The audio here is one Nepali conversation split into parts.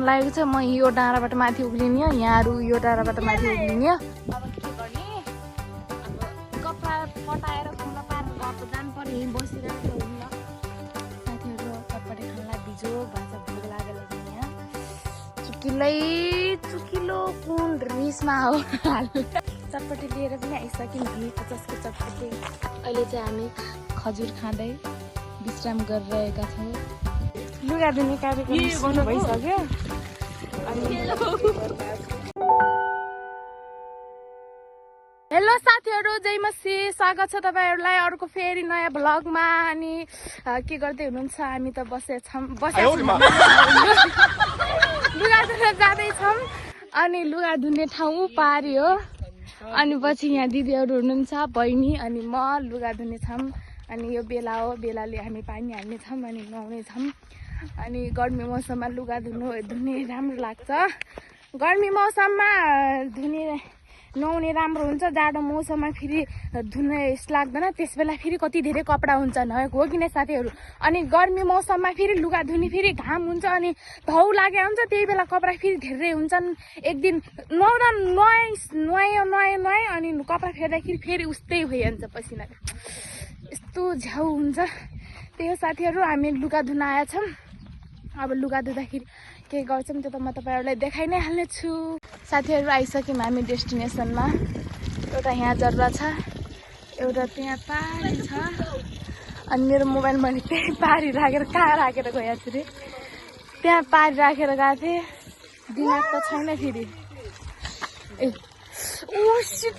लागेको छ। म यो डाँडाबाट माथि उक्लिने हो, यहाँहरू यो डाँडाबाट माथि उक्लिने हो। अब के गर्ने, अब कपडा पटाएर खुल्ला पारेर अब जानु पर्यो। यहीँ बसिरहेको हुन्न साथीहरू। चटपटे खानलाई भिजो भाषा भोग लागेर यहाँ चुकिलो कुन रिसमा हो चटपटे लिएर पनि आइसक्यौँ हामी 50को चटपटे। अहिले चाहिँ हामी खजुर खाँदै विश्राम गरिरहेका छौँ। लुगा धुने कार्यक्रम सुरु भइसक्यो। हेलो साथीहरू, जय मसी, स्वागत छ तपाईँहरूलाई अर्को फेरि नयाँ भ्लगमा। अनि के गर्दै हुनुहुन्छ? हामी त लुगा धुन जाँदैछौँ। अनि लुगा धुने ठाउँ पार्यो। अनि पछि यहाँ दिदीहरू हुनुहुन्छ, बहिनी अनि म लुगा धुने छौँ। अनि यो बेला हो, बेलाले हामी पानी हाल्नेछौँ अनि नुहाउनेछौँ। अनि गर्मी मौसममा लुगा धुने राम्रो लाग्छ। गर्मी मौसममा नुहाउने राम्रो हुन्छ। जाडो मौसममा फेरि धुने लाग्दैन। त्यस बेला फेरि कति धेरै कपडा हुन्छ हो कि नै साथीहरू। अनि गर्मी मौसममा फेरि लुगा धुने फेरि घाम हुन्छ अनि धौ लागे हुन्छ। त्यही बेला कपडा फेरि धेरै हुन्छन्। एक दिन नुहाएँ अनि कपडा फेर्दाखेरि फेरि उस्तै भइहाल्छ पसिना। यस्तो झ्याउ हुन्छ। त्यही हो साथीहरू, हामी लुगा धुन आएछौँ। अब लुगा धुँदाखेरि के गर्छौँ त्यो त म तपाईँहरूलाई देखाइ नै हाल्नेछु। साथीहरू आइसक्यौँ हामी डेस्टिनेसनमा। एउटा यहाँ जग्गा छ, एउटा त्यहाँ पारी छ। अनि मेरो मोबाइल मैले त्यही पारी राखेर कहाँ राखेर गएको छु रे। त्यहाँ पारी राखेर गएको थिएँ। दिमाग त छैन फेरि। ए ओ सिट,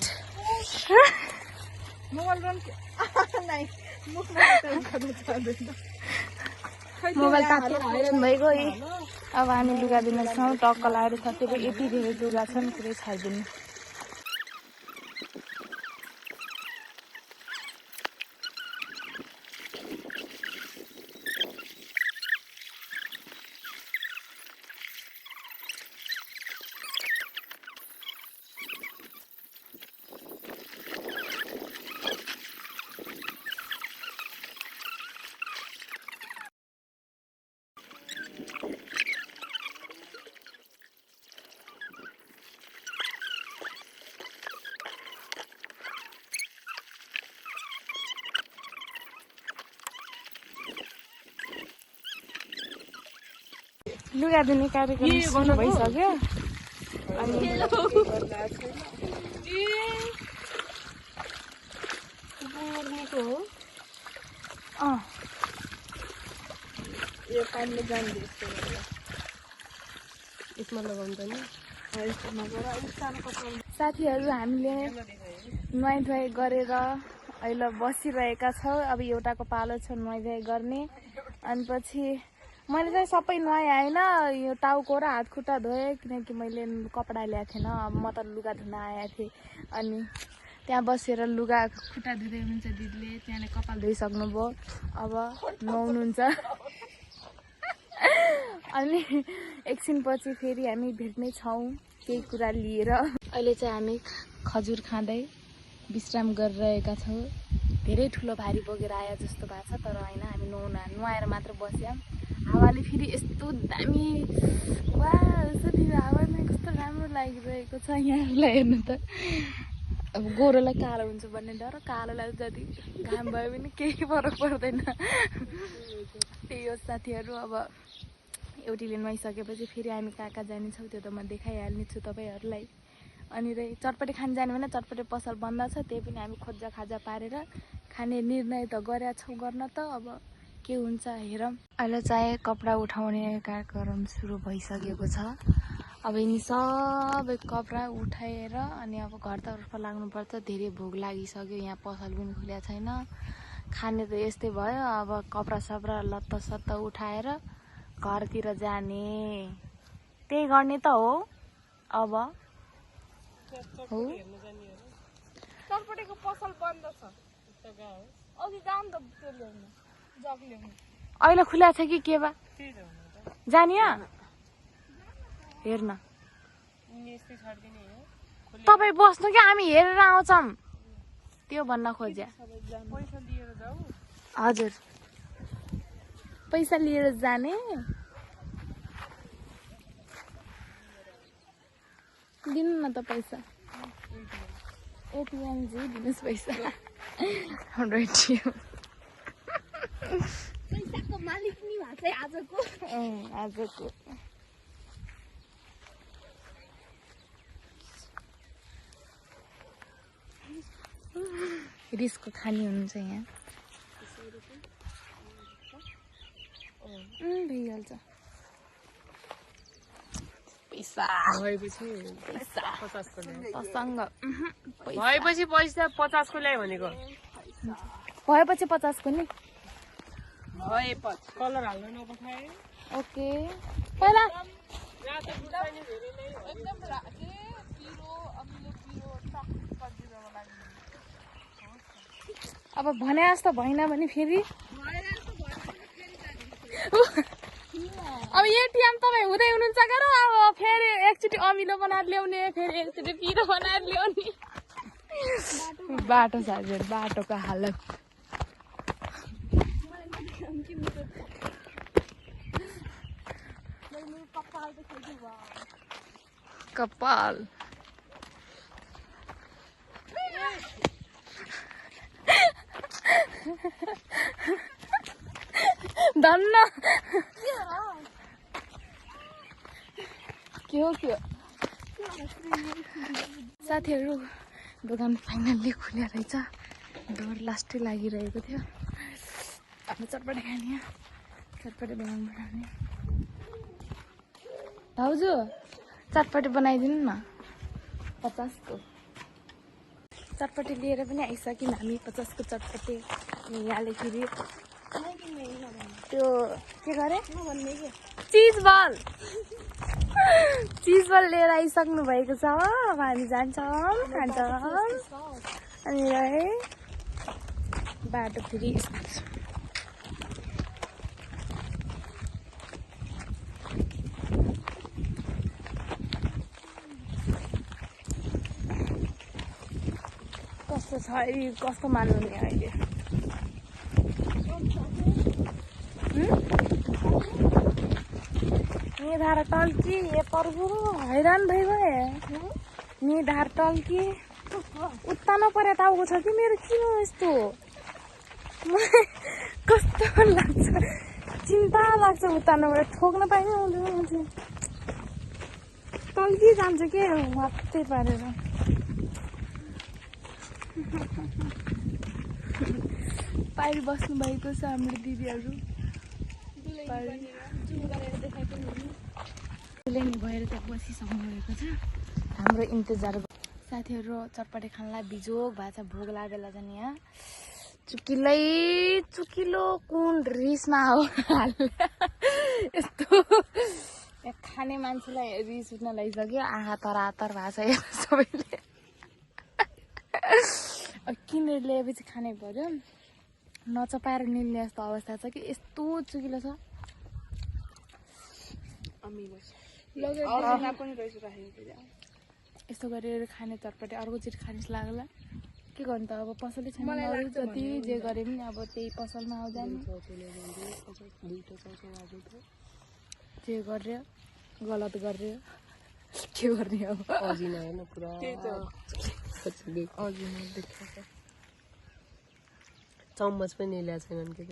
मोबाइल काटेर हाल्नु भइगयो। अब हामी लुगा दिनेछौँ। टक्क लगाएर साथीहरू यति धेरै लुगा छन्, पुरै छाइदिनु। लुगा धुने कार्यक्रम सुरु भइसक्यो। अनि यो पानीले जान्छ जस्तो यसमा लगाउँदैन। साथीहरू हामीले नुहाइ गरेर अहिले बसिरहेका छौँ। अब एउटाको पालो छ नुहाइ गर्ने। अनि पछि मैले चाहिँ सबै नुहाएँ होइन, यो टाउको र हात खुट्टा धोएँ किनकि मैले कपडा ल्याएको थिएन। अब म त लुगा धुन आएको थिएँ। अनि त्यहाँ बसेर लुगा खुट्टा धुँदै हुनुहुन्छ दिदीले, त्यहाँले कपाल धोइसक्नुभयो। अब नुहाउनुहुन्छ। अनि एकछिनपछि फेरि हामी भेट्ने छौँ केही कुरा लिएर। अहिले चाहिँ हामी खजुर खाँदै विश्राम गरिरहेका छौँ। धेरै ठुलो भारी बोकेर आए जस्तो भएको छ, तर होइन, हामी नुहाएर मात्र बस्यौँ। हावाले फेरि यस्तो दामी वा यस्तो हावा नै कस्तो राम्रो लागिरहेको छ यहाँहरूलाई हेर्नु त। अब गोरोलाई कालो हुन्छ भन्ने डर, कालोलाई जति घाम भयो भने केही फरक पर्दैन। त्यही हो साथीहरू। अब एउटीले नुहाइसकेपछि फेरि हामी कहाँ जानेछौँ त्यो त म देखाइहाल्नेछु तपाईँहरूलाई। अनि चटपटे खान जाने भने चटपटे पसल बन्द छ, त्यही पनि हामी खोजा खाजा पारेर खाने निर्णय त गरेका छौँ गर्न त। अब के हुन्छ हेरौँ। अहिले चाहिँ कपडा उठाउने कार्यक्रम सुरु भइसकेको छ। अब यिनी सबै कपडा उठाएर अनि अब घरतर्फ लाग्नुपर्छ। धेरै भोक लागिसक्यो। यहाँ पसल पनि खुलेको छैन। खाने त यस्तै भयो। अब कपडा सपडा लत्ता उठाएर घरतिर जाने, त्यही गर्ने त हो। अब हो चटपटेको पसल बन्द छ। अघि जाउँ त त्यो ल्याउनु, जग ल्याउनु। अहिले खुला छ कि के बा जाने? हेर्न तपाईँ बस्नु कि हामी हेरेर आउँछौँ त्यो भन्न खोज्या। हजुर पैसा लिएर जाने। दिनु न त पैसा एटिएम जी दिनुहोस् पैसा हाम्रो एटिएम पैसाको मालिक नि भएको छ आजको आजको रिसको खानी हुनुहुन्छ यहाँ भइहाल्छ पैसा भएपछि 50 को ल्याए तसँग भएपछि पैसा 50 को ल्याए भनेको भएपछि 50 को नि भएपछि कलर हाल्न नपठाए ओके पहिला रातो बुझ्दैन धेरै नै एकदम पिरो अमिलो पिरो टक गरिदिनको लागि अब भने जस्तो भएन भने फेरि अब एटिएम तपाईँ हुँदै हुनुहुन्छ गर अब फेरि एकचोटि अमिलो बनाएर ल्याउने फेरि एकचोटि पिरो बनाएर ल्याउने बाटो साथीहरू बाटोको हालत कपाल धन्न के हो साथीहरू दोकान फाइनल्ली खुल्या रहेछ डर लास्टै लागिरहेको थियो आफ्नो चटपटे खाने चटपटे बनाउने भाउजू चटपटे बनाइदिनु न 50 को चटपटे लिएर पनि आइसक्यौँ हामी 50 को चटपटे यहाँले त्यो के गरे चिज बल लिएर आइसक्नु भएको छ अब हामी जान्छौँ खान्छौँ अनि है बाटो फेरि कस्तो छ कस्तो मान्नु नि अहिले निधार टल्की ए पर्वो हैरान भइभए निधार टल्की उत्तानो परे टाउको छ कि मेरो किन यस्तो कस्तो लाग्छ चिन्ता लाग्छ उत्तानो परे ठोक्न पाइने हुँदैन टल्की जान्छ के मात्रै पारेर पारि बस्नु भएको छ हाम्रो दिदीहरू भएर त बसिसक्नु भएको छ हाम्रो इन्तजार साथीहरू चटपटे खानलाई बिजोग भएको छ भोग लागेको बेला चाहिँ यहाँ चुकिलो कुन रिसमा हो यस्तो खाने मान्छेलाई रिस उठ्न लागिसक्यो आँखा तरातर भएको छ यहाँ सबैले किनेर ल्याएपछि खानै पर्यो नचपाएर निल्ने जस्तो अवस्था छ कि यस्तो चुकिलो छ यस्तो गरेर खाने चटपटे अर्को चिज खाने लाग्ला के गर्नु त अब पसलै छैन अरू जति जे गरे पनि अब त्यही पसलमा आउँदा नि जे गर्यो गलत गर्यो के गर्ने अब चम्मच पनि ल्याएको छैनन् के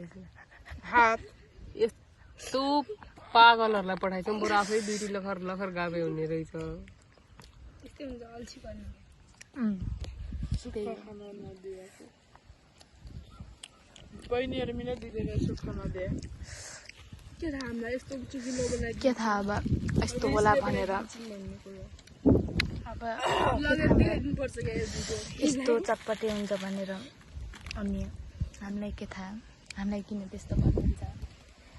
हात यस्तो पागलहरूलाई पठाइछौँ बरु आफै दुईटी लखर लखर गाबे हुने रहेछ त्यस्तै हुन्छ अल्छी गर्ने बहिनीहरू मिलेर दिँदैन सुक्खा नदिए के थाहा हामीलाई यस्तो चुकिलोको लागि के थाहा अब यस्तो होला भनेर अब यस्तो चटपटे हुन्छ भनेर अनि हामीलाई के थाहा हामीलाई किन त्यस्तो भन्नुहुन्छ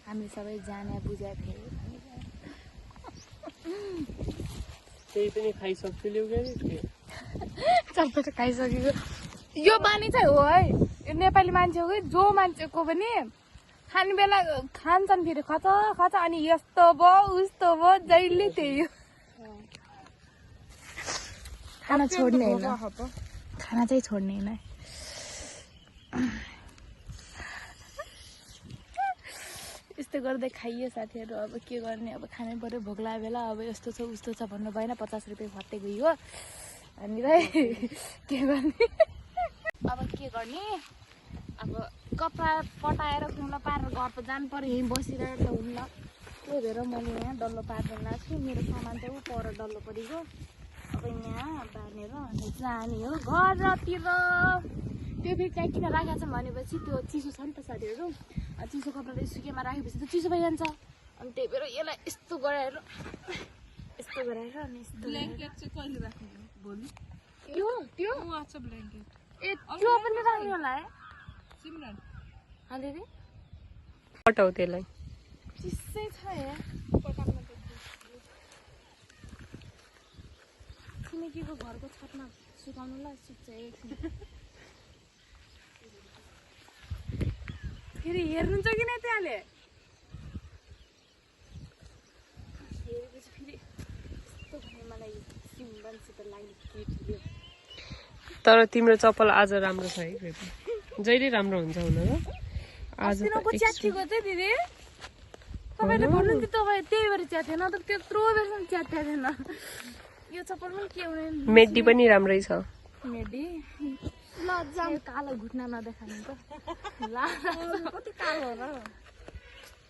हामी सबै जाने बुझाए फेरि त्यही पनि खाइसक्छु ल्याउ चटपटे खाइसकेको यो बानी चाहिँ हो है यो नेपाली मान्छे हो कि जो मान्छेको पनि खाने बेला खान्छन् फेरि खच खच अनि यस्तो भयो उस्तो भयो जहिले त्यही हो खाना छोड्ने होइन खाना चाहिँ छोड्ने होइन यस्तो यस्तो गर्दै खाइयो साथीहरू। अब के गर्ने, अब खानै पर्यो, भोक लागेको बेला अब यस्तो छ उस्तो छ भन्नु भएन। 50 रुपियाँ फट्टे गयो हामीलाई के गर्ने। अब के गर्ने, अब कपडा पटाएर कुम्ला पारेर घर त जानु पर्यो, यहीँ बसिरहेर त हुन्न। त्यही भएर मैले यहाँ डल्लो पारेर ल्याएको छु। मेरो सामान चाहिँ पर डल्लो परेको, अब यहाँ बाँधेर अनि जाने हो घरतिर। त्यो फेरि त्यहाँ किन राखेको छ भनेपछि त्यो चिसो छ नि त साथीहरू। चिसो कपडाले सुकेमा राखेपछि त चिसो भइहाल्छ। अनि त्यही भएर यसलाई यस्तो गराएर अनि यस्तो ब्ल्याङ्केट चाहिँ कहिले राख्ने भोलि? त्यो त्यो उहाँ छ ब्ल्याङ्केट। ए त्यो पनि राख्ने होला है सिमरन अलिअलि पटाउ त्यसलाई। चिसै छ यहाँ छिमेकीको घरको छतमा सुकाउनुलाई सुक्छ एकछिन। फेरि हेर्नुहुन्छ कि नै त्यहाँले हेरेपछि फेरि यस्तो भने मलाई सिमरनसित लाग्ने गिफ्ट दियो। तर तिम्रो चप्पल आज राम्रो छ है, जहिले राम्रो हुन्छ हुन त। आज अस्तिको च्यातिएको चाहिँ दिदी तपाईँले भन्नुहुन्थ्यो तपाईँ त्यही भएर च्यातेन त, त्यत्रो बेरसम्म च्यात्या थिएन। यो चप्पल पनि के हुने मेडी पनि राम्रै छ। मेडी लज्जा कालो घुट्ना नदेखानु त कति कालो हो र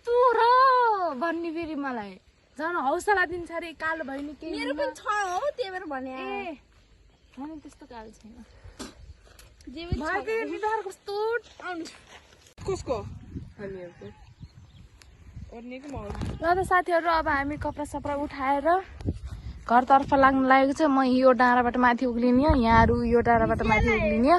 तँ र भन्ने फेरि मलाई झन् हौसला दिन्छ अरे कालो भयो नि केही मेरो पनि छ हो त्यही भएर भने ए भने त्यस्तो कालो छैन कस्तो आउनु कसको हामीहरूको अर्नेको म ल त साथीहरू। अब हामी कपडा सपडा उठाएर घरतर्फ लाग्नु लागेको छ। म यो डाँडाबाट माथि उक्लिने, यहाँहरू यो डाँडाबाट माथि उक्लिने।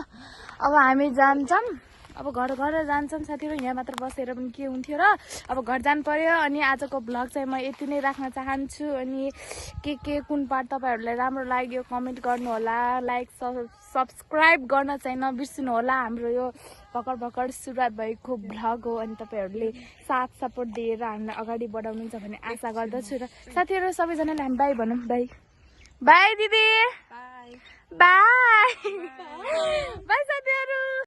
अब हामी जान्छौँ, अब घर जान्छौँ साथीहरू। यहाँ मात्र बसेर पनि के हुन्थ्यो र, अब घर जानु पर्यो। अनि आजको भ्लग चाहिँ म यति नै राख्न चाहन्छु। अनि के कुन पार्ट तपाईँहरूलाई राम्रो लाग्यो कमेन्ट गर्नु होला, लाइक सब्सक्राइब गर्न चाहिँ नबिर्सिनु होला। हाम्रो यो भर्खर सुरुवात भएको भ्लग हो। अनि तपाईँहरूले साथ सपोर्ट दिएर हामीलाई अगाडि बढाउनुहुन्छ भन्ने आशा गर्दछु। र साथीहरू सबैजनाले हामी बाई भनौँ। बाई दिदी, बाई बाई साथीहरू।